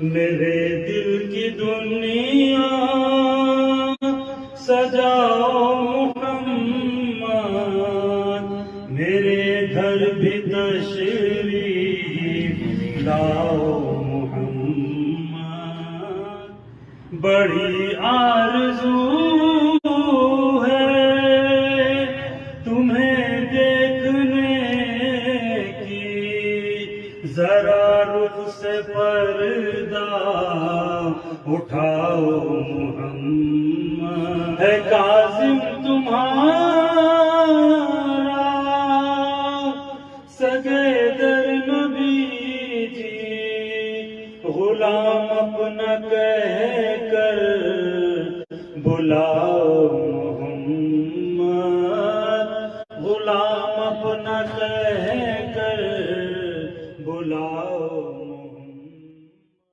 میرے دل کی دنیا سجاؤ محمد، میرے گھر بھی تشریف لاؤ محمد، بڑی آرزو ہے تمہیں دیکھنے کی، ذرا رخ سے پردہ اٹھاؤ محمد، ہے کاظم تمہارا سگے در نبی جی، غلام اپنا کہہ کر بلاؤ